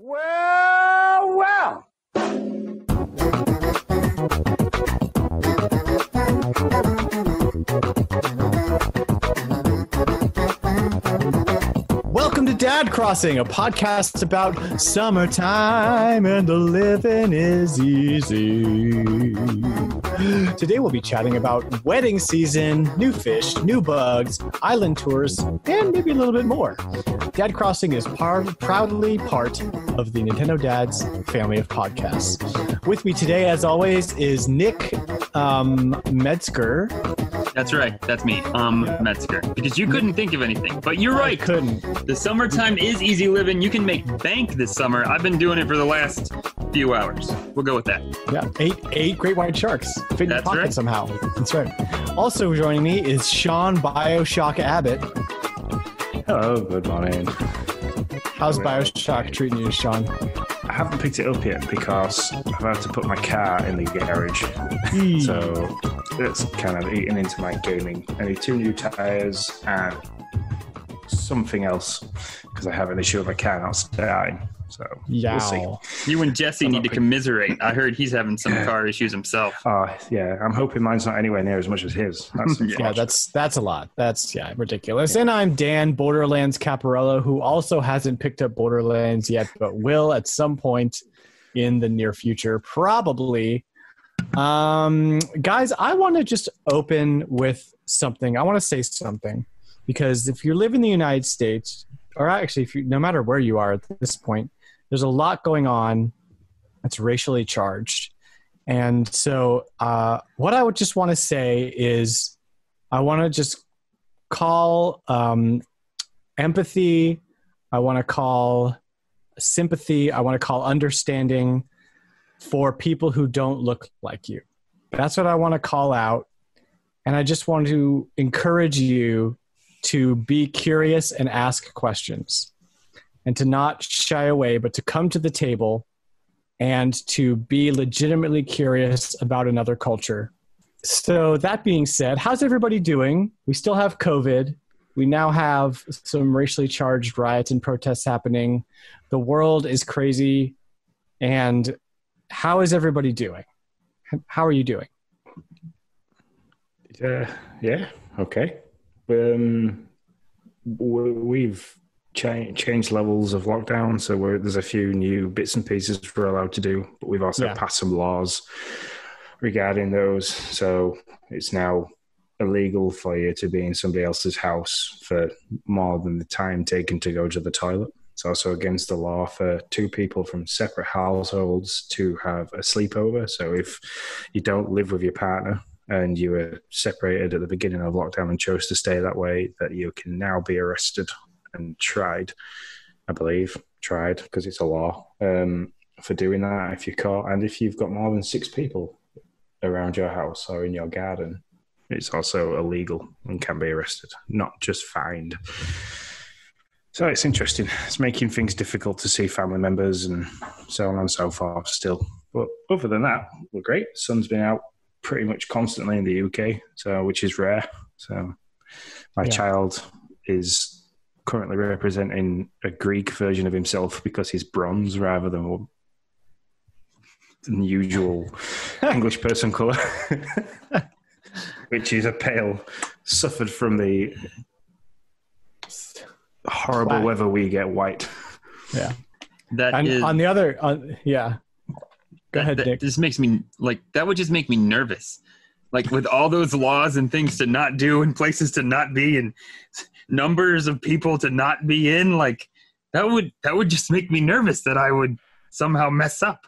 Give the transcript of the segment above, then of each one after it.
Well, well. Welcome to Dad Crossing, a podcast about summertime and the living is easy. Today we'll be chatting about wedding season, new fish, new bugs, island tours, and maybe a little bit more. Dad Crossing is proudly part of the Nintendo Dads family of podcasts. With me today, as always, is Nick Metzger. That's right. That's me, Metzger. Because you couldn't think of anything. But you're right. I couldn't. The summertime is easy living. You can make bank this summer. I've been doing it for the last few hours. We'll go with that. Yeah, eight great white sharks fit in your pocket right. somehow. That's right. Also joining me is Sean Bioshock Abbott. Hello, good morning. How's Bioshock treating you, Sean? I haven't picked it up yet because I've had to put my car in the garage. So it's kind of eating into my gaming. I need 2 new tyres and something else because I have an issue with my car not starting. So we'll see. You and Jesse need to commiserate. I heard he's having some car issues himself. Yeah. I'm hoping mine's not anywhere near as much as his. That's a lot. That's ridiculous. Yeah. And I'm Dan Borderlands Caparello, who also hasn't picked up Borderlands yet, but will at some point in the near future, probably. Guys, I want to just open with something. I want to say something because if you live in the United States, or actually, no matter where you are at this point, there's a lot going on that's racially charged. And so what I would just want to say is I want to just call empathy. I want to call sympathy. I want to call understanding for people who don't look like you. That's what I want to call out. And I just want to encourage you to be curious and ask questions and to not shy away, but to come to the table and to be legitimately curious about another culture. So that being said, how's everybody doing? We still have COVID. We now have some racially charged riots and protests happening. The world is crazy. And how is everybody doing? How are you doing? Yeah, okay. We've changed levels of lockdown, so there's a few new bits and pieces we're allowed to do, but we've also passed some laws regarding those. So it's now illegal for you to be in somebody else's house for more than the time taken to go to the toilet. It's also against the law for 2 people from separate households to have a sleepover. So if you don't live with your partner and you were separated at the beginning of lockdown and chose to stay that way, that you can now be arrested and tried, I believe, because it's a law for doing that if you're caught. And if you've got more than 6 people around your house or in your garden, it's also illegal and can be arrested, not just fined. So it's interesting. It's making things difficult to see family members and so on and so forth still. But other than that, we're great. The sun's been out pretty much constantly in the UK, so which is rare. So my child is currently representing a Greek version of himself because he's bronze rather than the usual English person colour, which is a pale, suffered from the horrible weather we get white. Yeah. On the other, Go ahead, Dick. This makes me that would just make me nervous. Like with all those laws and things to not do and places to not be and numbers of people to not be in, that would just make me nervous that I would somehow mess up.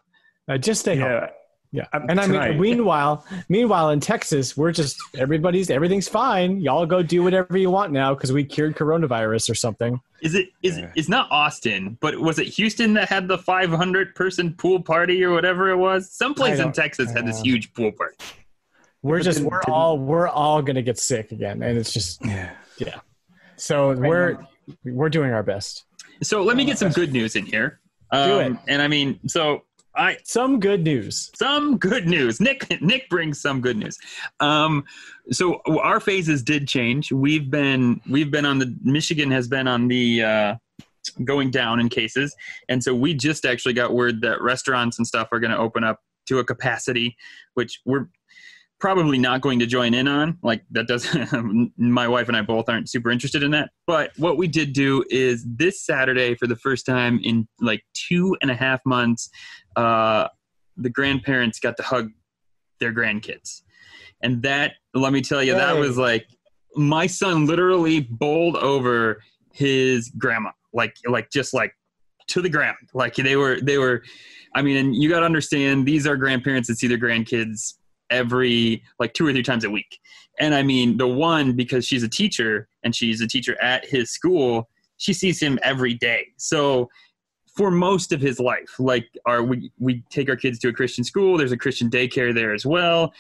Just stay home. Yeah. And I mean, meanwhile in Texas, we're just, everything's fine. Y'all go do whatever you want now because we cured coronavirus or something. It's not Austin, but was it Houston that had the 500-person pool party or whatever it was? Someplace in Texas had this huge pool party. We're all going to get sick again. And it's just, So we're doing our best. So let me get some good news in here. Do it. And I mean, some good news. Nick brings some good news. So our phases did change. We've been on the Michigan has been on the going down in cases. And so we just actually got word that restaurants and stuff are going to open up to a capacity, which we're probably not going to join in on. Like that doesn't, my wife and I both aren't super interested in that. But what we did do is this Saturday, for the first time in like 2.5 months, the grandparents got to hug their grandkids. And that, let me tell you, that was like, my son literally bowled over his grandma, like just like to the ground. Like they were, I mean, and you got to understand, these are grandparents that see their grandkids every like 2 or 3 times a week. And I mean, the one, because she's a teacher and she's a teacher at his school, she sees him every day. So for most of his life, like we take our kids to a Christian school. There's a Christian daycare there as well.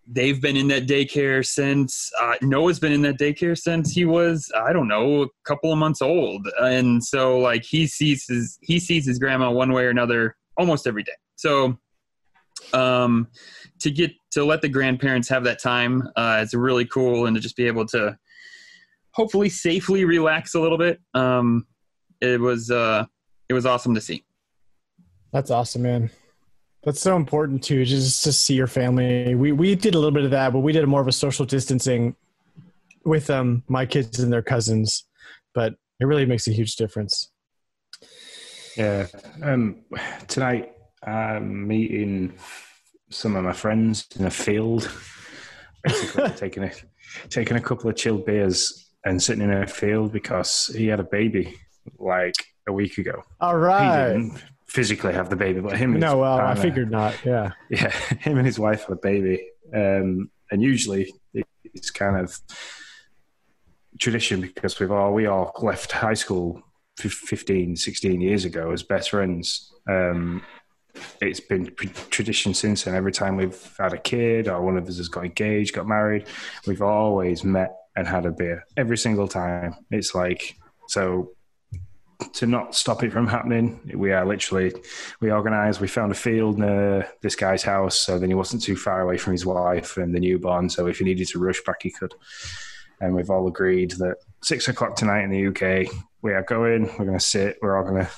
They've been in that daycare since Noah's been in that daycare since he was, I don't know, a couple of months old. And so like he sees his grandma one way or another almost every day. So to let the grandparents have that time, it's really cool. And to just be able to hopefully safely relax a little bit. It was awesome to see. That's awesome, man. That's so important too, just to see your family. We did a little bit of that, but we did more of a social distancing with my kids and their cousins, but it really makes a huge difference. Yeah. Tonight I'm meeting some of my friends in a field, basically taking a couple of chilled beers and sitting in a field because he had a baby like a week ago. All right. He didn't physically have the baby, but him and I figured not. Yeah. Him and his wife had a baby. And usually it's kind of tradition because we all left high school 15, 16 years ago as best friends. It's been tradition since then. Every time we've had a kid or one of us has got engaged, got married, we've always met and had a beer every single time. It's like, so to not stop it from happening, we organised, we found a field near this guy's house, so then he wasn't too far away from his wife and the newborn, so if he needed to rush back, he could. And we've all agreed that 6 o'clock tonight in the UK, we are going, we're going to sit, we're all going to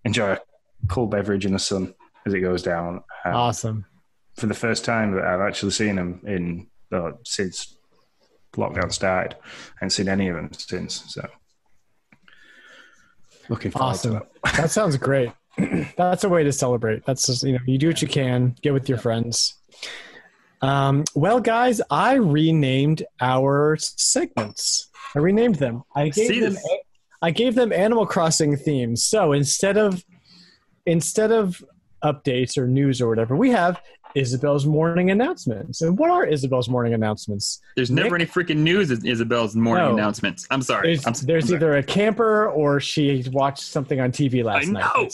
enjoy a cold beverage in the sun as it goes down. Awesome. For the first time that I've actually seen him since lockdown started, I haven't seen any of them since, so looking forward to that. That sounds great. That's a way to celebrate. That's just, you do what you can, get with your friends. Well, guys, I renamed our segments. I renamed them. I gave them Animal Crossing themes. So instead of updates or news or whatever, we have Isabelle's morning announcements. And what are Isabelle's morning announcements? There's never any freaking news in Isabelle's morning announcements. I'm sorry. There's either a camper or she watched something on TV last night. I know.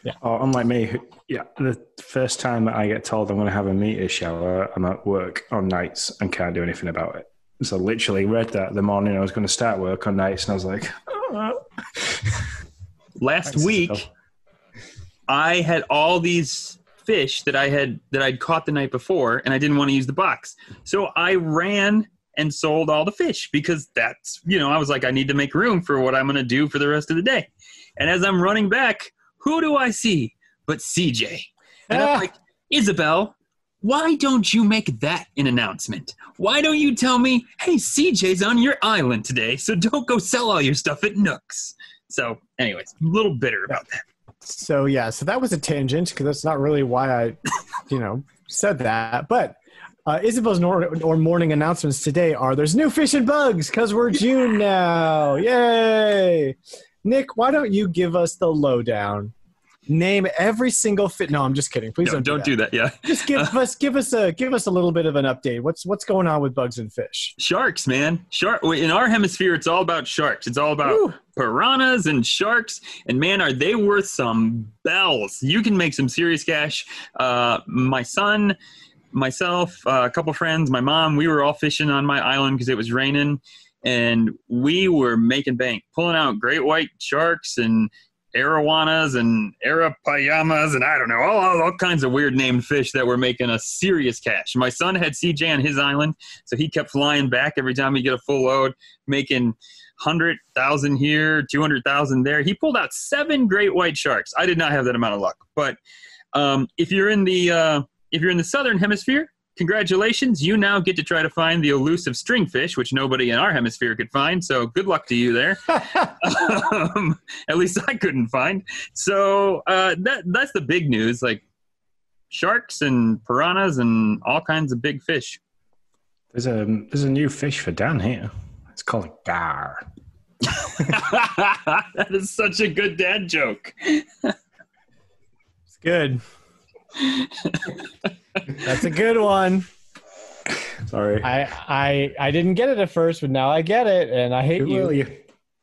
Yeah. Oh, unlike me, the first time that I get told I'm going to have a meteor shower, I'm at work on nights and can't do anything about it. So literally read that the morning I was going to start work on nights, and I was like, oh. Last week, I had all these fish that I'd caught the night before, and I didn't want to use the box. So I ran and sold all the fish because that's, I was like, I need to make room for what I'm going to do for the rest of the day. And as I'm running back, who do I see but CJ? And I'm like, Isabelle, why don't you make that an announcement? Why don't you tell me, hey, CJ's on your island today, so don't go sell all your stuff at Nooks. So anyways, a little bitter about that. So that was a tangent because that's not really why I, said that. But Isabelle's morning announcements today are there's new fish and bugs because we're June now. Yay! Nick, why don't you give us the lowdown? Name every single fish. No, I'm just kidding. Please don't do that. Yeah, just give us a little bit of an update. What's going on with bugs and fish? Sharks, man. In our hemisphere, it's all about sharks. It's all about piranhas and sharks. And man, are they worth some bells? You can make some serious cash. My son, myself, a couple friends, my mom, we were all fishing on my island because it was raining, and we were making bank, pulling out great white sharks and arowanas and arapayamas and I don't know, all kinds of weird named fish that were making a serious catch. My son had CJ on his island, so he kept flying back every time he get a full load, making 100,000 here, 200,000 there. He pulled out 7 great white sharks. I did not have that amount of luck, but if you're in the southern hemisphere, congratulations, you now get to try to find the elusive stringfish, which nobody in our hemisphere could find, so good luck to you there. At least I couldn't find. So that's the big news, like sharks and piranhas and all kinds of big fish. There's a new fish for Dan here. It's called a gar. That is such a good dad joke. It's good. That's a good one. Sorry. I didn't get it at first, but now I get it, and I hate you. Well, you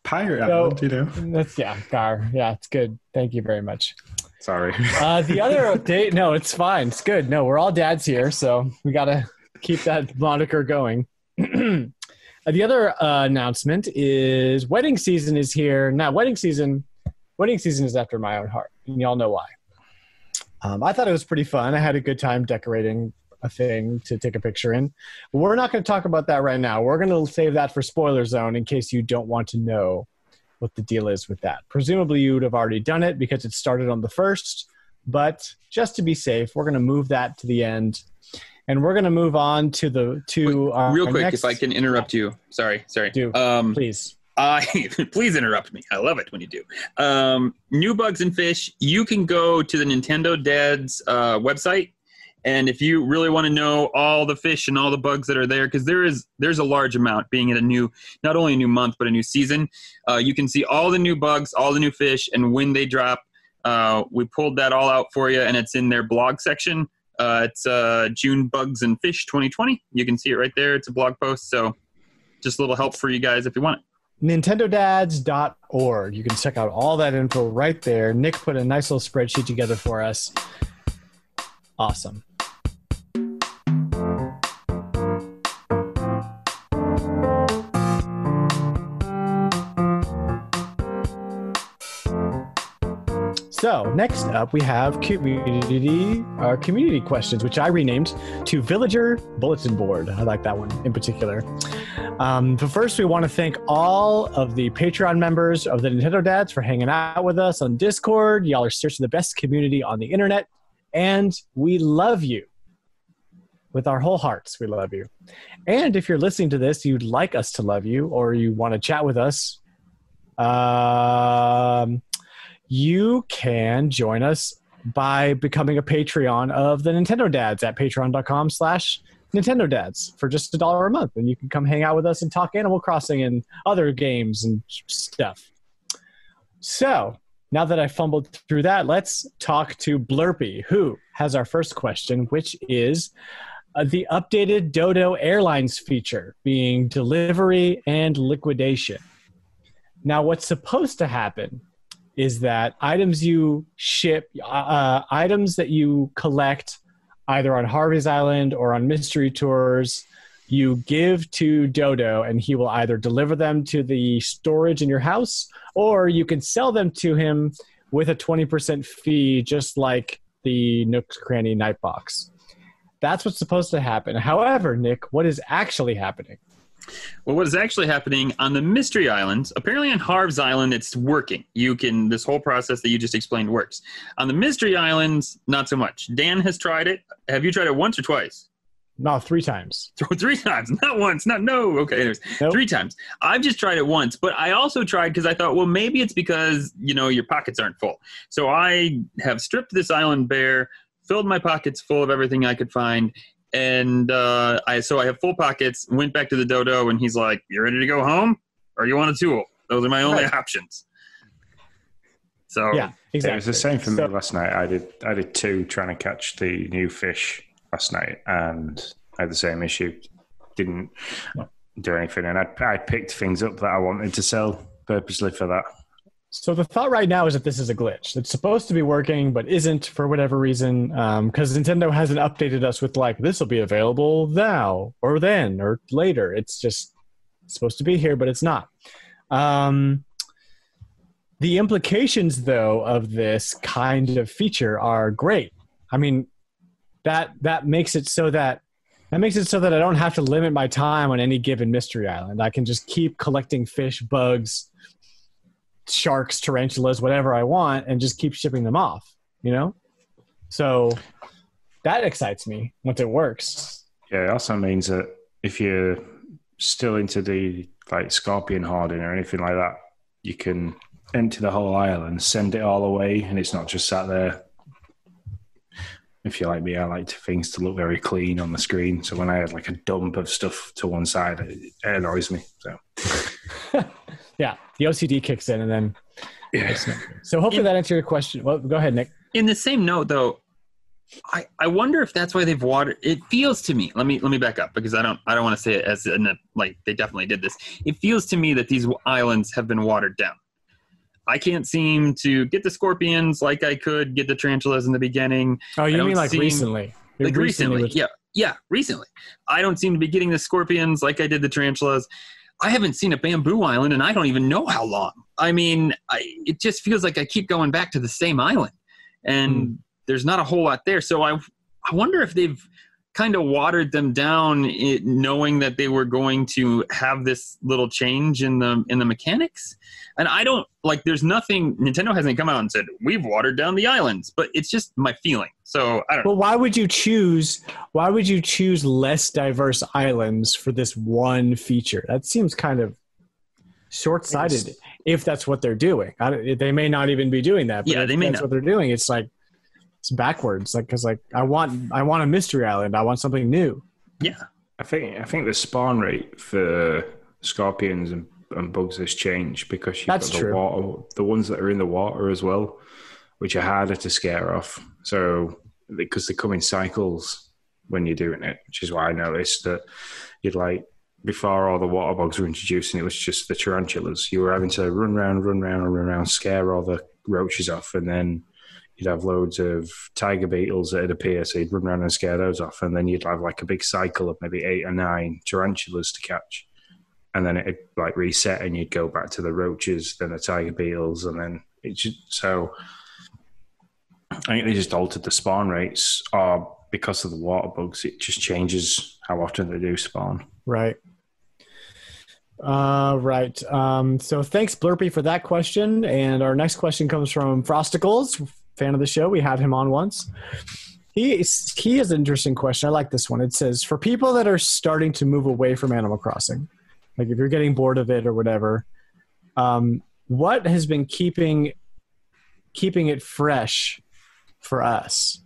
pirate island, you know. That's gar. Yeah, it's good. Thank you very much. Sorry. The other update, no, it's fine. It's good. No, we're all dads here, so we gotta keep that moniker going. The other announcement is wedding season is here. Now, wedding season is after my own heart, and y'all know why. I thought it was pretty fun. I had a good time decorating a thing to take a picture in. But we're not going to talk about that right now. We're going to save that for spoiler zone in case you don't want to know what the deal is with that. Presumably you would have already done it because it started on the 1st, but just to be safe, we're going to move that to the end. And we're going to move on to our real quick, next... if I can interrupt you. Sorry. Do, please. Please interrupt me. I love it when you do. New bugs and fish. You can go to the Nintendo Dad's website, and if you really want to know all the fish and all the bugs that are there, because there's a large amount being in not only a new month but a new season. You can see all the new bugs, all the new fish, and when they drop. We pulled that all out for you, and it's in their blog section. It's June Bugs and Fish 2020. You can see it right there. It's a blog post, so just a little help for you guys if you want it. NintendoDads.org. You can check out all that info right there. Nick put a nice little spreadsheet together for us. Awesome. So next up, we have community questions, which I renamed to Villager Bulletin Board. I like that one in particular. But first, we want to thank all of the Patreon members of the Nintendo Dads for hanging out with us on Discord. Y'all are seriously the best community on the internet, and we love you. With our whole hearts, we love you. And if you're listening to this, you'd like us to love you, or you want to chat with us, you can join us by becoming a Patreon of the Nintendo Dads at patreon.com/Nintendo Dads for just $1 a month. And you can come hang out with us and talk Animal Crossing and other games and stuff. So now that I fumbled through that, let's talk to Blurpy, who has our first question, which is the updated Dodo Airlines feature being delivery and liquidation. Now, what's supposed to happen is that items you ship, items that you collect either on Harvey's Island or on mystery tours, you give to Dodo, and he will either deliver them to the storage in your house, or you can sell them to him with a 20% fee, just like the Nook's Cranny Nightbox. That's what's supposed to happen. However, Nick, what is actually happening? Well, what is actually happening on the Mystery Islands, apparently on Harv's Island, it's working. This whole process that you just explained works. On the Mystery Islands, not so much. Dan has tried it. Have you tried it once or twice? No, 3 times. 3 times, not once, no. Okay, anyways, nope. 3 times. I've just tried it once, but I also tried because I thought, well, maybe it's because, your pockets aren't full. So I have stripped this island bare, filled my pockets full of everything I could find, and I have full pockets, went back to the Dodo, and he's like, you ready to go home? Or you want a tool? Those are my only options. So yeah, exactly. It was the same for me last night. I did 2 trying to catch the new fish last night, and I had the same issue. Didn't do anything, and I picked things up that I wanted to sell purposely for that. So the thought right now is that this is a glitch. It's supposed to be working, but isn't for whatever reason, because Nintendo hasn't updated us with this will be available now or then or later. It's just supposed to be here, but it's not. The implications, though, of this kind of feature are great. I mean, that makes it so that I don't have to limit my time on any given mystery island. I can just keep collecting fish, bugs, sharks, tarantulas, whatever I want, and just keep shipping them off. You know, so that excites me once it works. Yeah, it also means that if you're still into the like scorpion hoarding or anything like that, you can empty the whole island, send it all away, and it's not just sat there. If you're like me, I like things to look very clean on the screen. So when I had like a dump of stuff to one side, it annoys me. So yeah, the OCD kicks in, and then yeah. So hopefully that answered your question. Well, go ahead, Nick. In the same note, though, I wonder if that's why they've watered. It feels to me. Let me back up because I don't want to say it as like they definitely did this. It feels to me that these islands have been watered down. I can't seem to get the scorpions like I could get the tarantulas in the beginning. Oh, you mean like recently? Like recently, yeah, recently. I don't seem to be getting the scorpions like I did the tarantulas. I haven't seen a bamboo island, and I don't even know how long. I mean, it just feels like I keep going back to the same island, and there's not a whole lot there. So I wonder if they've kind of watered them down, knowing that they were going to have this little change in the mechanics. And I don't like. There's nothing. Nintendo hasn't come out and said we've watered down the islands, but it's just my feeling. So I don't know. Well, why would you choose less diverse islands for this one feature? That seems kind of short-sighted. If that's what they're doing, they may not even be doing that. But yeah, they may that's not. What they're doing. It's like it's backwards. Like because like I want a mystery island. I want something new. Yeah, I think the spawn rate for scorpions and bugs has changed because you've got the water, the ones that are in the water as well, which are harder to scare off. So because they come in cycles when you're doing it, which is why I noticed that you'd like before all the water bugs were introduced and it was just the tarantulas, you were having to run around, scare all the roaches off, and then you'd have loads of tiger beetles that'd appear, so you'd run around and scare those off, and then you'd have like a big cycle of maybe 8 or 9 tarantulas to catch. And then it'd like reset and you'd go back to the roaches, then the tiger beetles, and then so I think they just altered the spawn rates, or because of the water bugs, it just changes how often they do spawn. Right. Right. So thanks, Blurpy, for that question. And our next question comes from Frosticles, fan of the show. We had him on once. He has an interesting question. I like this one. It says, for people that are starting to move away from Animal Crossing, like if you're getting bored of it or whatever, what has been keeping it fresh for us?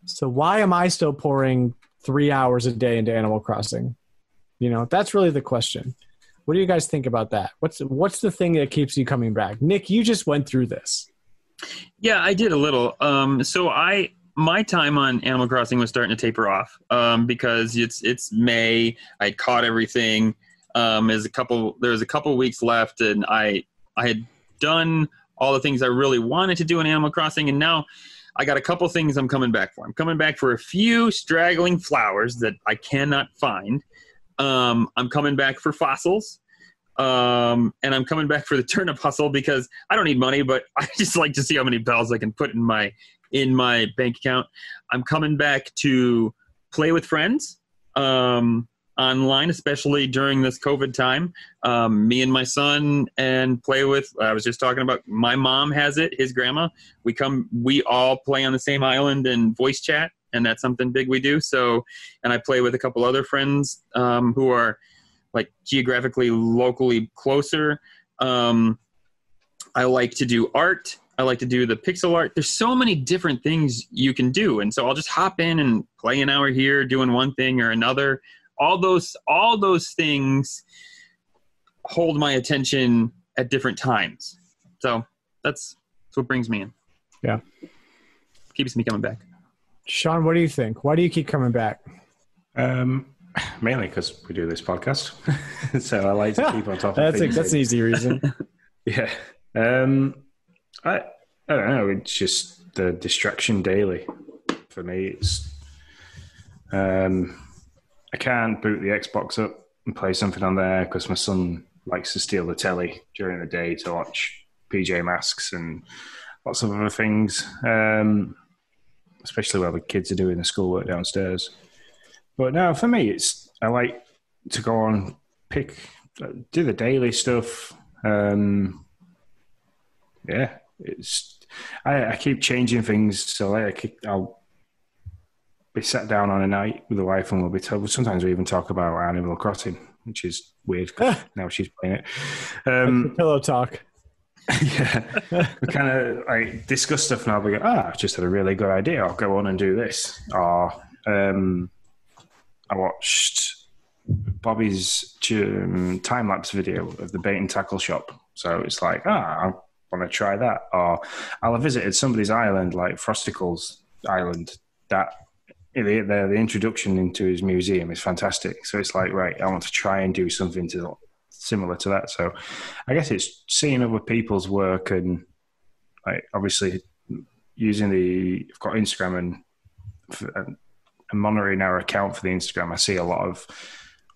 So why am I still pouring 3 hours a day into Animal Crossing? You know, that's really the question. What do you guys think about that? What's the thing that keeps you coming back? Nick, you just went through this. Yeah, I did a little. So my time on Animal Crossing was starting to taper off because it's May. I caught everything. There was a couple weeks left, and I had done all the things I really wanted to do in Animal Crossing, and now I got a couple things I'm coming back for. I'm coming back for a few straggling flowers that I cannot find. I'm coming back for fossils, and I'm coming back for the turnip hustle because I don't need money, but I just like to see how many bells I can put in my bank account. I'm coming back to play with friends. Online, especially during this COVID time, me and my son, and play with, I was just talking about, my mom has it, his grandma. We all play on the same island and voice chat, and that's something big we do. So, and I play with a couple other friends who are like geographically, locally closer. I like to do art. I like to do the pixel art. There's so many different things you can do. And so I'll just hop in and play an hour here doing one thing or another. All those things hold my attention at different times. So that's what brings me in. Yeah. Keeps me coming back. Sean, what do you think? Why do you keep coming back? Mainly because we do this podcast. So I like to keep on top of things. That's an easy reason. Yeah. I don't know. It's just the distraction daily. For me, it's... I can't boot the Xbox up and play something on there because my son likes to steal the telly during the day to watch PJ Masks and lots of other things, especially while the kids are doing the schoolwork downstairs. But no, for me, I like to go on, do the daily stuff. I keep changing things. So I'll be sat down on a night with the wife, and sometimes we even talk about Animal Crossing, which is weird because now she's playing it. Pillow talk. Yeah, we kind of like discuss stuff now. We go, I've just had a really good idea. I'll go on and do this. Or I watched Bobby's time-lapse video of the bait and tackle shop. So it's like, I want to try that. Or I'll have visited somebody's island, like Frosticle's island. That the introduction into his museum is fantastic. So it's like, right, I want to try and do something similar to that. So I guess it's seeing other people's work and like obviously using I've got Instagram and monitoring our account for the Instagram. I see a lot of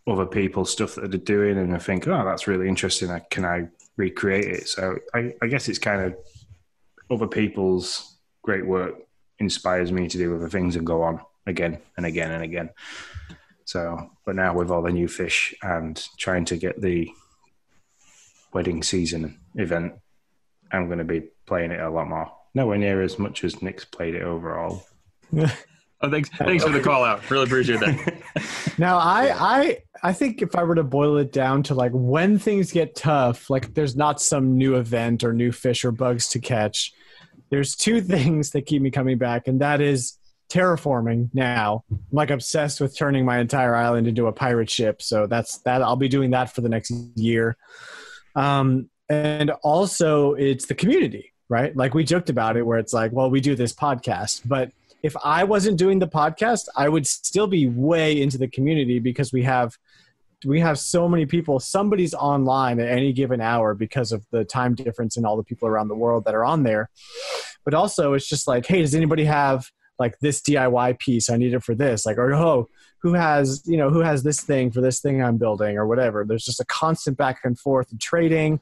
other people's stuff that they're doing and I think, that's really interesting. Can I recreate it? So I guess it's kind of other people's great work inspires me to do other things and go on again and again and again. So, but now with all the new fish and trying to get the wedding season event, I'm going to be playing it a lot more. Nowhere near as much as Nick's played it overall. Thanks for the call out. Really appreciate that. Now, I think if I were to boil it down to like when things get tough, like there's not some new event or new fish or bugs to catch. There's two things that keep me coming back, and that is terraforming now. I'm like obsessed with turning my entire island into a pirate ship. So that's that. I'll be doing that for the next year. And also it's the community, right? Like we joked about it where it's like, well, we do this podcast, but if I wasn't doing the podcast, I would still be way into the community because we have so many people. Somebody's online at any given hour because of the time difference and all the people around the world that are on there. But also it's just like, hey, does anybody have like this DIY piece? I need it for this. Like, or who has this thing for this thing I'm building or whatever. There's just a constant back and forth and trading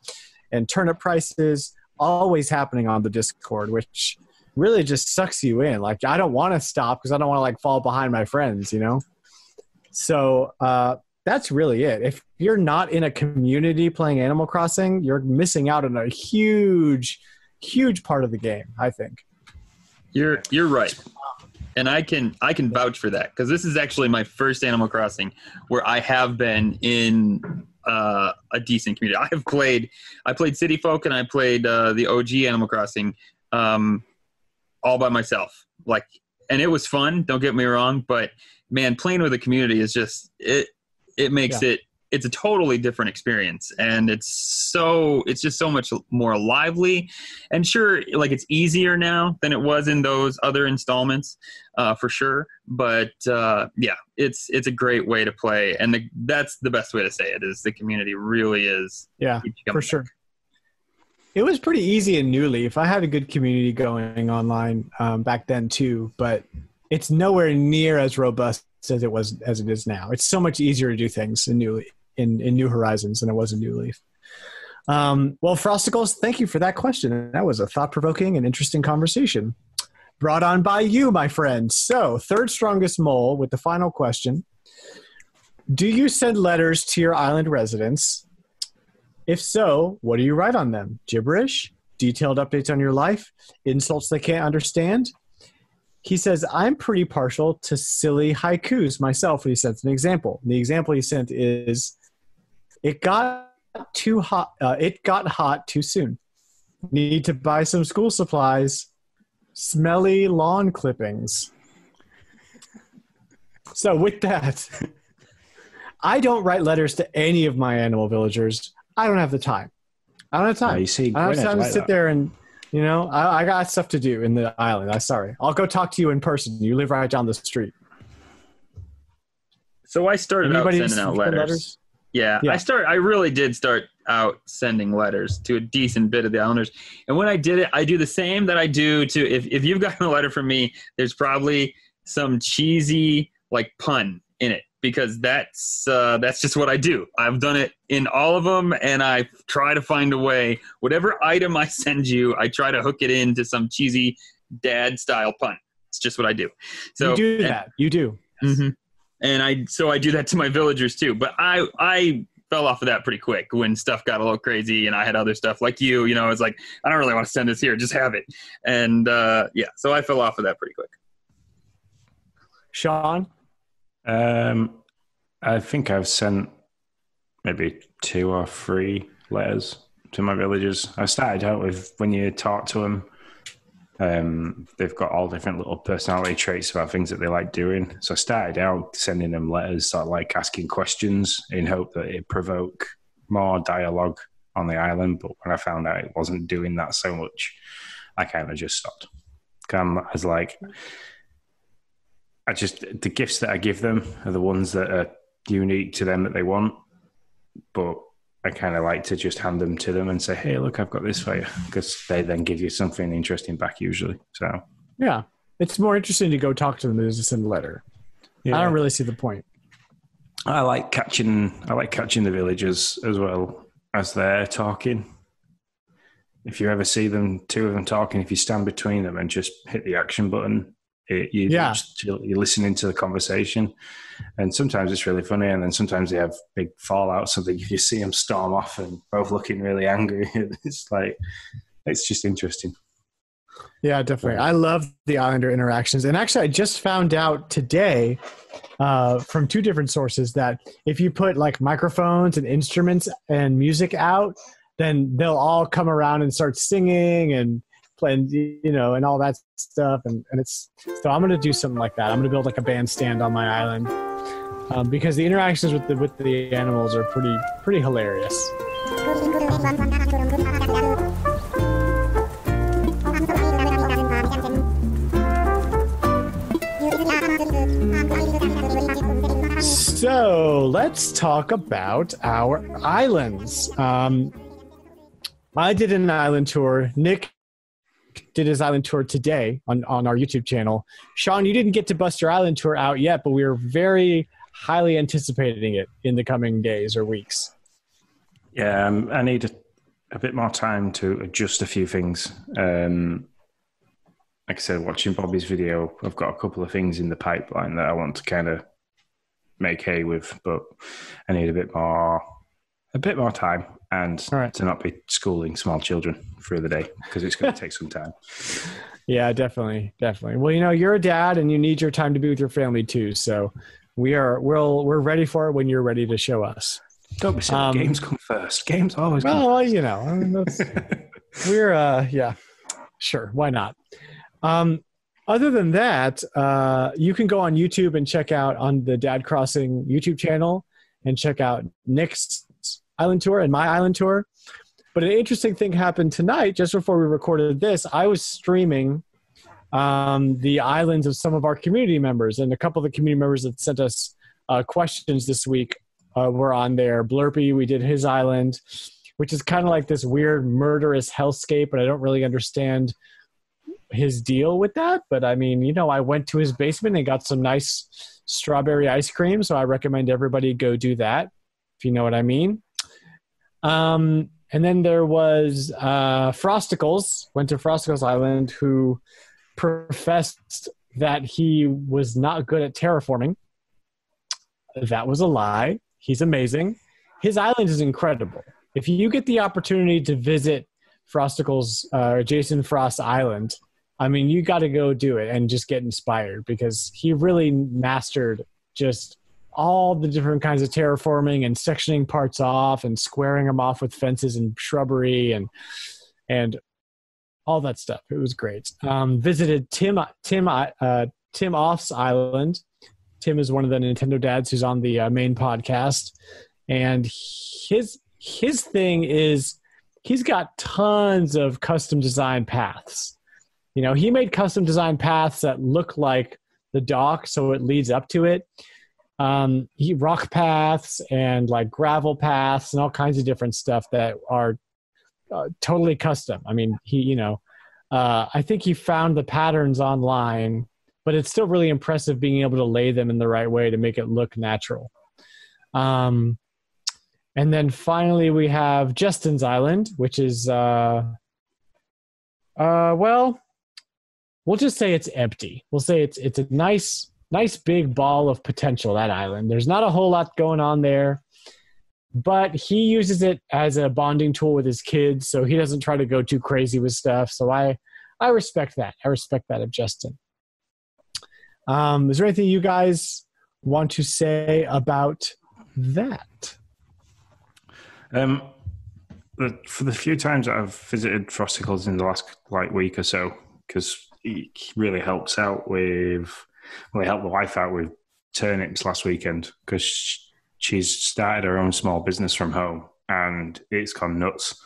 and turnip prices always happening on the Discord, which really just sucks you in. Like, I don't want to stop because I don't want to like fall behind my friends, So that's really it. If you're not in a community playing Animal Crossing, you're missing out on a huge, huge part of the game, I think. You're right. And I can vouch for that because this is actually my first Animal Crossing where I have been in a decent community. I played City Folk and I played the OG Animal Crossing all by myself. And it was fun. Don't get me wrong, but man, playing with a community is just it makes it's a totally different experience, and it's just so much more lively. And sure, like it's easier now than it was in those other installments, for sure. But it's a great way to play, and that's the best way to say it is the community really is. Yeah, for sure. It was pretty easy in New Leaf. I had a good community going online back then too, but it's nowhere near as robust as it is now. It's so much easier to do things in New Leaf. In New Horizons than it was in New Leaf. Well, Frosticles, thank you for that question. That was a thought-provoking and interesting conversation. Brought on by you, my friend. So, third strongest mole with the final question. Do you send letters to your island residents? If so, what do you write on them? Gibberish? Detailed updates on your life? Insults they can't understand? He says, I'm pretty partial to silly haikus myself. He sent an example. The example he sent is, it got hot too soon. Need to buy some school supplies. Smelly lawn clippings. So with that, I don't write letters to any of my animal villagers. I don't have the time. I don't have time. You see, I don't have time to sit there and, I got stuff to do in the island. I'm sorry. I'll go talk to you in person. You live right down the street. So I started out sending out letters. Yeah. I really did start out sending letters to a decent bit of the islanders. And when I did it, I do the same that I do to, if you've gotten a letter from me, there's probably some cheesy like pun in it. because that's just what I do. I've done it in all of them, and I try to find a way. Whatever item I send you, I try to hook it into some cheesy dad style pun. It's just what I do. So you do that. You do. Mm-hmm. And I do that to my villagers too. But I fell off of that pretty quick when stuff got a little crazy, and I had other stuff like you know, it's like, I don't really want to send this here, just have it. And so I fell off of that pretty quick. Sean? I think I've sent maybe 2 or 3 letters to my villagers. I started out with, when you talk to them, they've got all different little personality traits about things that they like doing. So I started out sending them letters, sort of like asking questions in hope that it provoke more dialogue on the island. But when I found out it wasn't doing that so much, I kind of just stopped. I was like, the gifts that I give them are the ones that are unique to them that they want. But I kind of like to just hand them to them and say, hey, look, I've got this for you, because they then give you something interesting back usually. So yeah, it's more interesting to go talk to them than to send a letter. Yeah. I don't really see the point. I like catching the villagers as well as they're talking. If you ever see them, 2 of them talking, if you stand between them and just hit the action button, you're listening to the conversation, and sometimes it's really funny, and then sometimes they have big fallout, so that you see them storm off and both looking really angry. It's just interesting. Yeah, definitely. I love the Islander interactions, and actually I just found out today from 2 different sources that if you put like microphones and instruments and music out, then they'll all come around and start singing and playing, you know, and all that stuff, and it's, so I'm going to do something like that. I'm going to build like a bandstand on my island, because the interactions with the animals are pretty hilarious. So let's talk about our islands. I did an island tour. Nick did his island tour today on our YouTube channel. Sean, you didn't get to bust your island tour out yet, but we are very highly anticipating it in the coming days or weeks. Yeah, I need a bit more time to adjust a few things. Like I said, watching Bobby's video, I've got a couple of things in the pipeline that I want to kind of make hay with, but I need a bit more time, and to not be schooling small children through the day, because it's going to take some time. Yeah, definitely. Well, you know, you're a dad and you need your time to be with your family too. So we're ready for it when you're ready to show us. Don't be silly. Games come first. Games always come well, first. You know, I mean, yeah, sure. Why not? Other than that, you can go on YouTube and check out on the Dad Crossing YouTube channel and check out Nick's island tour and my island tour. But an interesting thing happened tonight, just before we recorded this. I was streaming the islands of some of our community members, and a couple of the community members that sent us questions this week were on there. Blurpy, we did his island, which is kind of like this weird murderous hellscape, but I don't really understand his deal with that. But I mean, you know, I went to his basement and got some nice strawberry ice cream, so I recommend everybody go do that, if you know what I mean. And then there was Frosticles, went to Frosticles Island, who professed that he was not good at terraforming. That was a lie. He's amazing. His island is incredible. If you get the opportunity to visit Frosticles, Jason Frost's island, I mean, you got to go do it and just get inspired, because he really mastered just all the different kinds of terraforming and sectioning parts off and squaring them off with fences and shrubbery and all that stuff. It was great. Visited Tim Off's island. Tim is one of the Nintendo dads who's on the main podcast, and his thing is he's got tons of custom design paths. You know, he made custom design paths that look like the dock, so it leads up to it. He rock paths and like gravel paths and all kinds of different stuff that are totally custom. I mean, I think he found the patterns online, but it's still really impressive being able to lay them in the right way to make it look natural. And then finally we have Justin's Island, which is, well, we'll just say it's empty. We'll say it's a nice big ball of potential, that island. There's not a whole lot going on there, but he uses it as a bonding tool with his kids, so he doesn't try to go too crazy with stuff. So I respect that. I respect that of Justin. Is there anything you guys want to say about that? For the few times that I've visited Frosticles in the last week or so, because he really helps out with, well, he helped the wife out with turnips last weekend because she's started her own small business from home and it's gone nuts.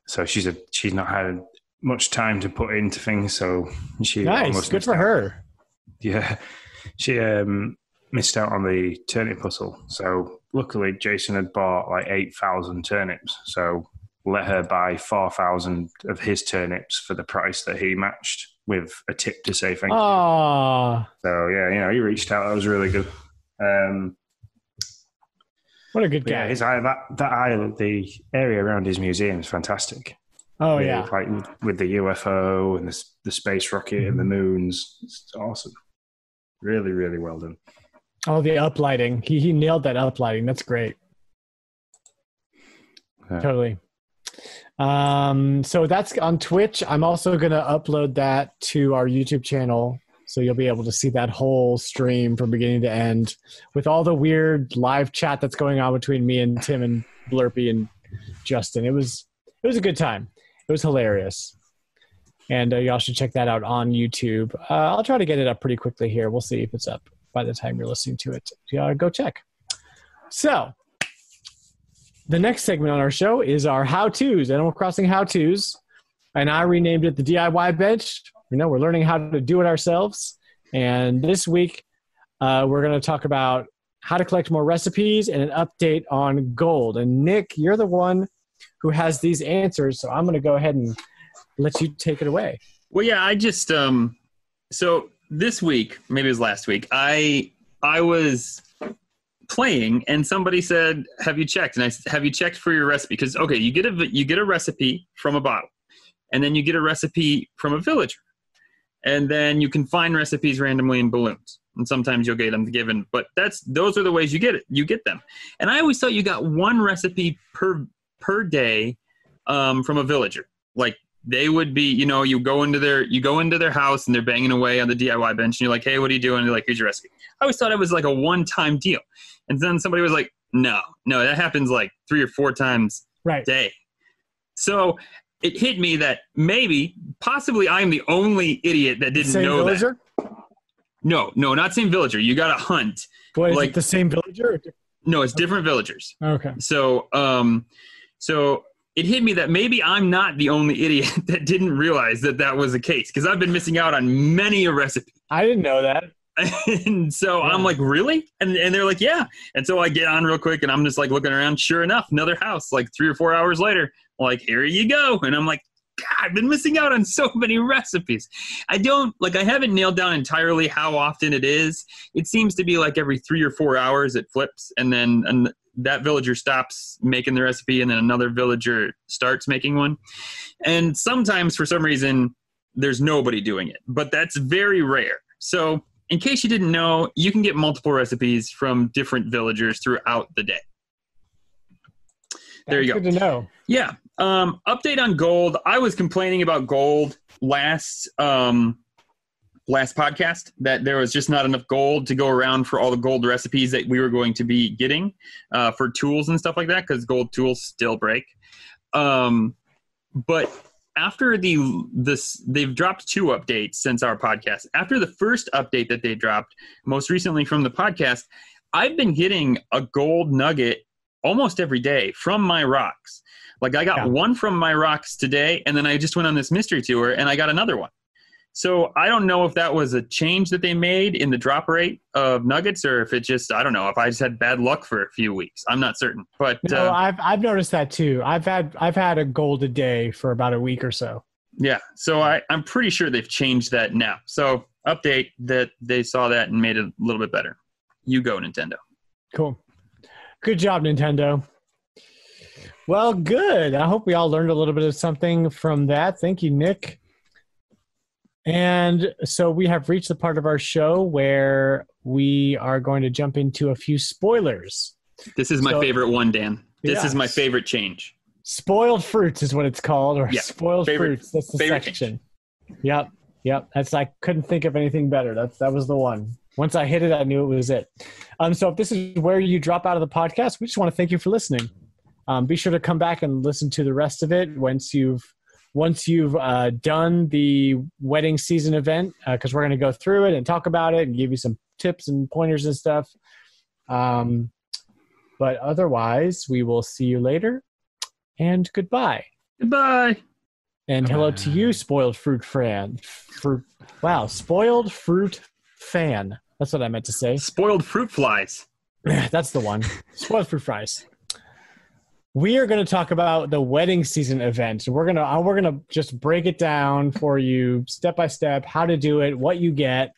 So she's not had much time to put into things. So she nice, good for her. Yeah, she missed out on the turnip hustle. So luckily, Jason had bought 8,000 turnips. So let her buy 4,000 of his turnips for the price that he matched, with a tip to say thank you. So yeah, he reached out. That was really good. What a good guy. Yeah, his that island, the area around his museum is fantastic. Oh yeah, with the UFO and the space rocket and the moons, it's awesome. Really, really well done. Oh, the uplighting. He nailed that uplighting. That's great. Yeah. Totally. So that's on Twitch. I'm also going to upload that to our YouTube channel. So you'll be able to see that whole stream from beginning to end with all the weird live chat that's going on between me and Tim and Blurpy and Justin. It was a good time. It was hilarious. And y'all should check that out on YouTube. I'll try to get it up pretty quickly here. We'll see if it's up by the time you're listening to it. Go check. So the next segment on our show is our how-tos, Animal Crossing how-tos. And I renamed it the DIY bench. We're learning how to do it ourselves. And this week, we're going to talk about how to collect more recipes and an update on gold. And Nick, you're the one who has these answers, so I'm going to go ahead and let you take it away. Well, yeah, I just so this week, maybe it was last week, I was playing and somebody said, "Have you checked?" And I said, "Have you checked for your recipe?" Because you get a recipe from a bottle, and then you get a recipe from a villager, and then you can find recipes randomly in balloons, and sometimes you'll get them given. But those are the ways you get it. You get them, and I always thought you got one recipe per day from a villager. They would be, you go into their house and they're banging away on the DIY bench and you're like, "Hey, what are you doing?" And they're like, "Here's your recipe." I always thought it was a one-time deal. And then somebody was like, no, that happens 3 or 4 times a day. So it hit me that possibly I'm the only idiot that didn't know villager? That. No, not same villager. You got to hunt. What, is it the same villager? No, it's different villagers. Okay. So it hit me that maybe I'm not the only idiot that didn't realize that was the case, because I've been missing out on many a recipe. I didn't know that. And so I'm like, "Really?" And they're like, "Yeah." And so I get on real quick and I'm just looking around. Sure enough, another house 3 or 4 hours later, "Here you go." And I'm like, God, I've been missing out on so many recipes. I haven't nailed down entirely how often it is. It seems to be every 3 or 4 hours it flips, and then that villager stops making the recipe and then another villager starts making one. And sometimes for some reason there's nobody doing it, but that's very rare. So in case you didn't know, you can get multiple recipes from different villagers throughout the day. There you go. Good to know. Yeah. Update on gold. I was complaining about gold last podcast that there was just not enough gold to go around for all the gold recipes that we were going to be getting for tools and stuff like that, because gold tools still break. But after they've dropped 2 updates since our podcast. After the first update that they dropped, most recently from the podcast, I've been getting a gold nugget almost every day from my rocks. I got one from my rocks today, and then I just went on this mystery tour and I got another one. So I don't know if that was a change that they made in the drop rate of nuggets, or if it just, I don't know, if I just had bad luck for a few weeks. I'm not certain. But no, I've noticed that too. I've had a gold a day for about a week or so. Yeah. So I'm pretty sure they've changed that now. So update that they saw that and made it a little bit better. You go, Nintendo. Cool. Good job, Nintendo. Well, good. I hope we all learned a little bit of something from that. Thank you, Nick. And so we have reached the part of our show where we are going to jump into a few spoilers. This is my favorite one, Dan. This is my Yes. favorite change. Spoiled fruits is what it's called, or Yeah. spoiled fruits. That's the Favorite section. Yep. That's I couldn't think of anything better. That was the one. Once I hit it, I knew it was it. So if this is where you drop out of the podcast, we just want to thank you for listening. Be sure to come back and listen to the rest of it once you've done the wedding season event, because we're going to go through it and talk about it and give you some tips and pointers and stuff. But otherwise, we will see you later. And goodbye. Goodbye. And hello to you, spoiled fruit fan. Spoiled fruit fan. That's what I meant to say. Spoiled fruit flies. That's the one. Spoiled fruit fries. We are going to talk about the wedding season event. We're gonna just break it down for you step by step, how to do it, what you get,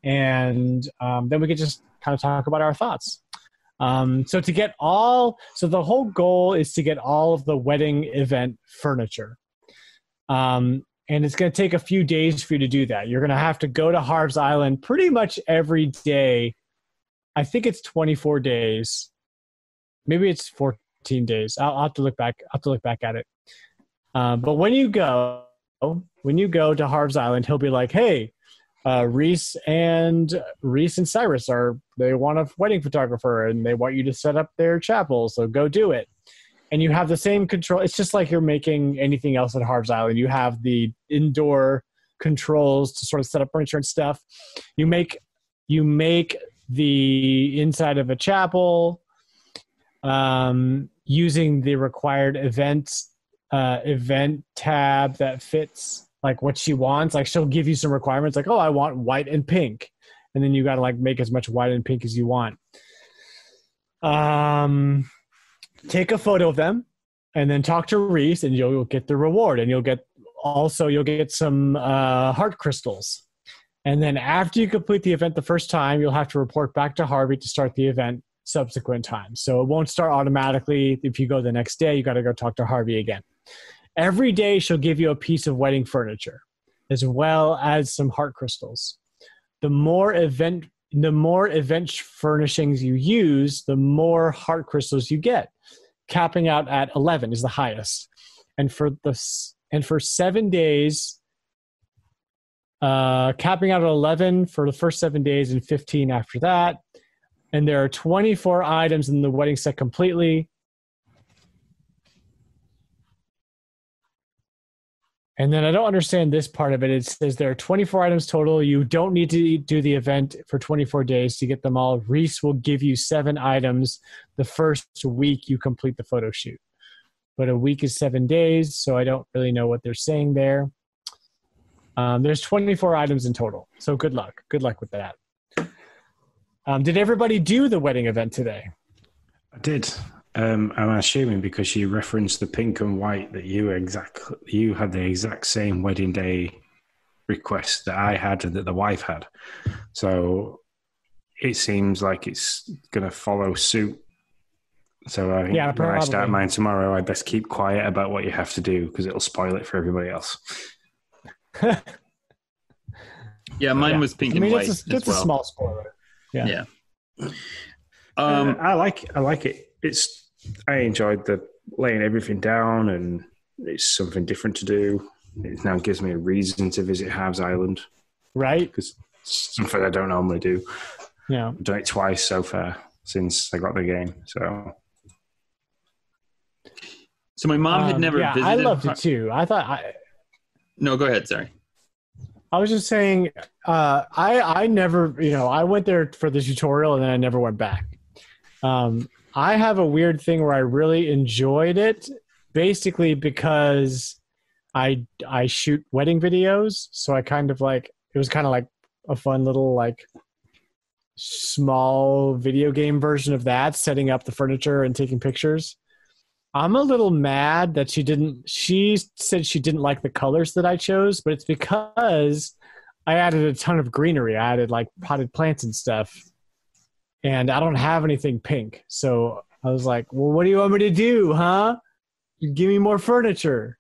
and then we can just kind of talk about our thoughts. So the whole goal is to get all of the wedding event furniture. And it's going to take a few days for you to do that. You're going to have to go to Harv's Island pretty much every day. I think it's 24 days. Maybe it's 14 days. I'll have to look back. At it. But when you go to Harv's Island, he'll be like, "Hey, Reese and Cyrus they want a wedding photographer and they want you to set up their chapel. So go do it." And you have the same control. It's just like you're making anything else at Harv's Island. You have the indoor controls to sort of set up furniture and stuff. You make the inside of a chapel using the required event tab that fits like what she wants. Like she'll give you some requirements like, "Oh, I want white and pink." And then you got to like make as much white and pink as you want. Take a photo of them and then talk to Reese and you'll get the reward, and you'll get some heart crystals. And then after you complete the event the first time, you'll have to report back to Harvey to start the event subsequent times. So it won't start automatically. If you go the next day, you got to go talk to Harvey again. Every day she'll give you a piece of wedding furniture as well as some heart crystals. The more event furnishings you use, the more heart crystals you get. Capping out at 11 is the highest. And for 7 days, capping out at 11 for the first 7 days and 15 after that. And there are 24 items in the wedding set completely. And then I don't understand this part of it. It says there are 24 items total. You don't need to do the event for 24 days to get them all. Reese will give you 7 items the first week you complete the photo shoot. But a week is 7 days, so I don't really know what they're saying there. There's 24 items in total. So good luck. Good luck with that. Did everybody do the wedding event today? I did. I'm assuming because you referenced the pink and white that you had the exact same wedding day request that I had and that the wife had. So it seems like it's going to follow suit. So I think when I start mine tomorrow, I best keep quiet about what you have to do because it'll spoil it for everybody else. Yeah, mine was pink and white. It's a small spoiler. Yeah. I like it. I enjoyed the laying everything down, and it's something different to do. It now gives me a reason to visit Harv's Island, right? Because it's something I don't normally do. Yeah, I've done it twice so far since I got the game. So my mom had never visited. I loved it too. No, go ahead. Sorry. I was just saying, I never, I went there for the tutorial and then I never went back. I have a weird thing where I really enjoyed it, basically because I shoot wedding videos, so I kind of like, it was kind of like a fun little like small video game version of that, setting up the furniture and taking pictures. I'm a little mad that she said she didn't like the colors that I chose, but it's because I added a ton of greenery. I added like potted plants and stuff. And I don't have anything pink. So I was like, well, what do you want me to do, huh? Give me more furniture.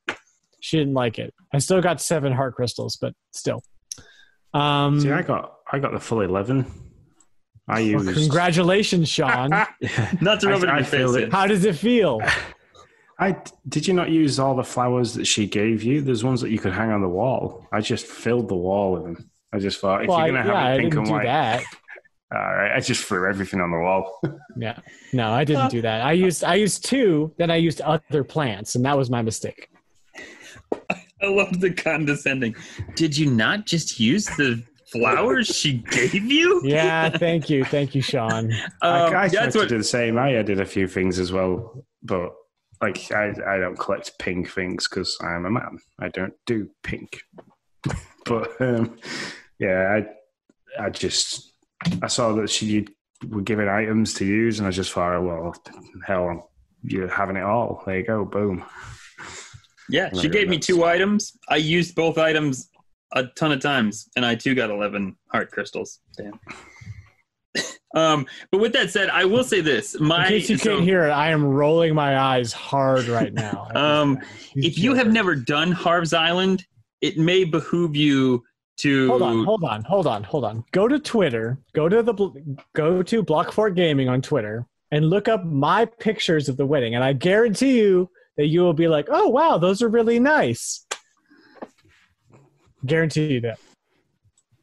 She didn't like it. I still got 7 heart crystals, but still. See, I got the full 11. I used. Congratulations, Sean. Not to rub it in your face. How does it feel? Did you not use all the flowers that she gave you? There's ones that you could hang on the wall. I just filled the wall with them. I just thought, if you're going to have it pink and white. That. All right, I just threw everything on the wall. Yeah. No, I didn't do that. I used 2, then I used other plants, and that was my mistake. I love the condescending. Did you not just use the flowers she gave you? Yeah, thank you, Sean. I tried to do the same. I did a few things as well, but like I don't collect pink things because I'm a man. I don't do pink. But yeah, I saw that she were giving items to use, and I just thought, well, hell, you're having it all. There you go, boom. Yeah, she gave me 2 items. I used both items a ton of times, and I too got 11 heart crystals. Damn. But with that said, I will say this. In case you can't hear it, I am rolling my eyes hard right now. If you have never done Harv's Island, it may behoove you to hold on. Go to Twitter. Go to Block Fort Gaming on Twitter and look up my pictures of the wedding, and I guarantee you that you will be like, oh, wow, those are really nice. Guarantee you that.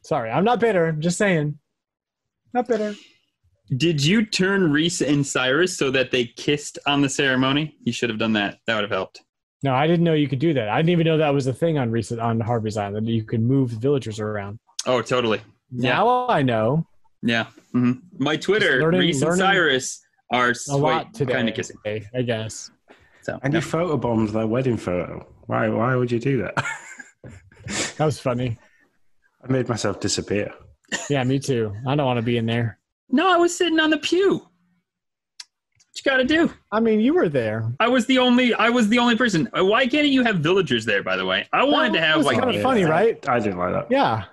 Sorry, I'm not bitter. I'm just saying. Not bitter. Did you turn Reese and Cyrus so that they kissed on the ceremony? You should have done that. That would have helped. No, I didn't know you could do that. I didn't even know that was a thing on Harvey's Island, that you could move villagers around. Oh, totally. Now I know. Yeah. Mm-hmm. My Twitter, Reese and Cyrus are a lot today, kind of kissing, I guess. So, and you photobombed their wedding photo. Why would you do that? That was funny. I made myself disappear. Yeah, me too. I don't want to be in there. No, I was sitting on the pew. What you got to do? I mean, you were there. I was the only person. Why can't you have villagers there? By the way, I wanted to have like kind of funny, right? I didn't like that. Yeah.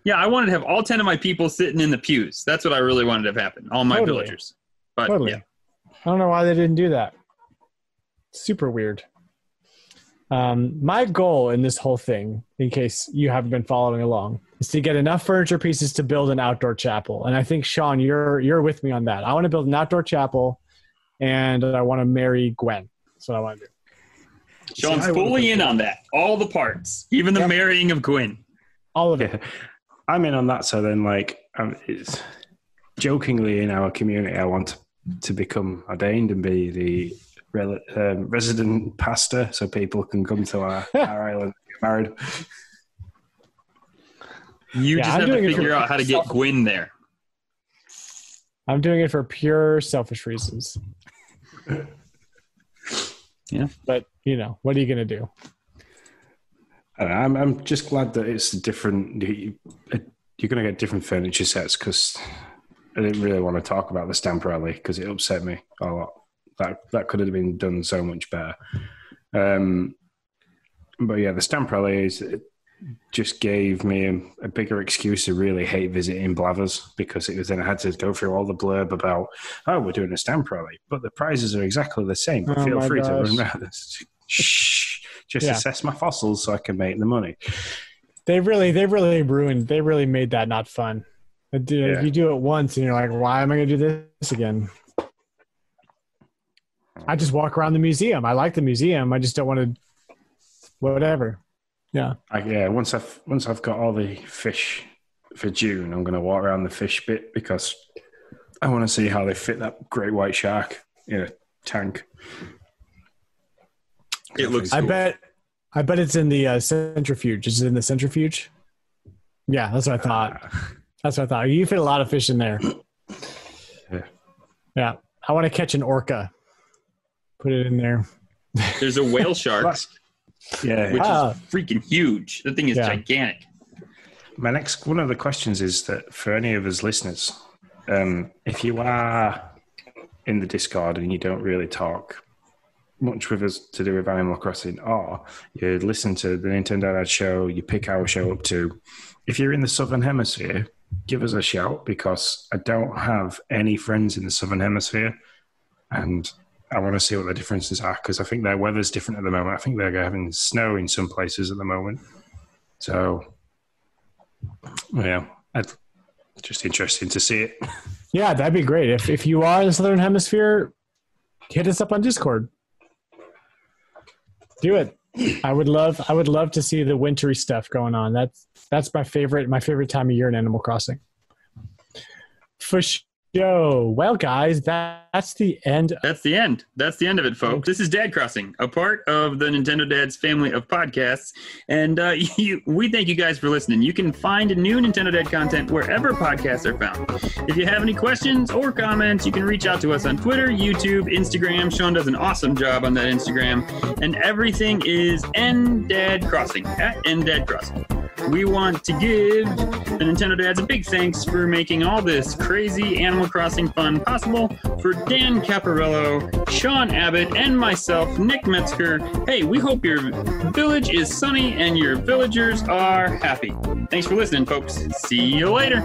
Yeah, I wanted to have all 10 of my people sitting in the pews. That's what I really wanted to have happen. All my villagers. But yeah, I don't know why they didn't do that. Super weird. My goal in this whole thing, in case you haven't been following along, is to get enough furniture pieces to build an outdoor chapel. And I think, Sean, you're with me on that. I want to build an outdoor chapel, and I want to marry Gwen. That's what I want to do. Sean's fully in on that. All the parts, even the marrying of Gwen. All of it. I'm in on that. So then, like, it's jokingly in our community, I want to become ordained and be the resident pastor, so people can come to our island and get married. You just have to figure out how to get Gwen there. I'm doing it for pure selfish reasons. Yeah, but what are you going to do? I'm just glad that it's different. You're going to get different furniture sets, because I didn't really want to talk about the stamp rally because it upset me a lot. That could have been done so much better. But yeah, the stamp rally just gave me a bigger excuse to really hate visiting Blathers, because it was then I had to go through all the blurb about, we're doing a stamp rally, but the prizes are exactly the same. But feel free to run around. Shh, assess my fossils so I can make the money. They really made that not fun. If you do it once and you're like, why am I going to do this again? I just walk around the museum. I like the museum. I just don't want to, whatever. Yeah. Once I've got all the fish for June, I'm going to walk around the fish bit, because I want to see how they fit that great white shark in a tank. It looks cool. I bet it's in the centrifuge. Is it in the centrifuge? Yeah, that's what I thought. You fit a lot of fish in there. Yeah. I want to catch an orca. Put it in there. There's a whale shark. Which is freaking huge. The thing is gigantic. One of the questions is that for any of us listeners, if you are in the Discord and you don't really talk, much with us to do with Animal Crossing, or you listen to the Nintendo Dad Show, you pick our show up too. If you're in the Southern Hemisphere, give us a shout, because I don't have any friends in the Southern Hemisphere, and I want to see what the differences are, because I think their weather's different at the moment. I think they're having snow in some places at the moment. So, yeah, just interesting to see it. Yeah, that'd be great. If you are in the Southern Hemisphere, hit us up on Discord. Do it. I would love to see the wintry stuff going on. That's my favorite time of year in Animal Crossing. For sure. Well, guys, that's the end. That's the end. That's the end of it, folks. This is Dad Crossing, a part of the Nintendo Dad's family of podcasts. And we thank you guys for listening. You can find new Nintendo Dad content wherever podcasts are found. If you have any questions or comments, you can reach out to us on Twitter, YouTube, Instagram. Sean does an awesome job on that Instagram. And everything is NDad Crossing, at NDad Crossing. We want to give the Nintendo Dads a big thanks for making all this crazy Animal Crossing fun possible. For Dan Caparello, Sean Abbott, and myself, Nick Metzger. Hey, we hope your village is sunny and your villagers are happy. Thanks for listening, folks. See you later.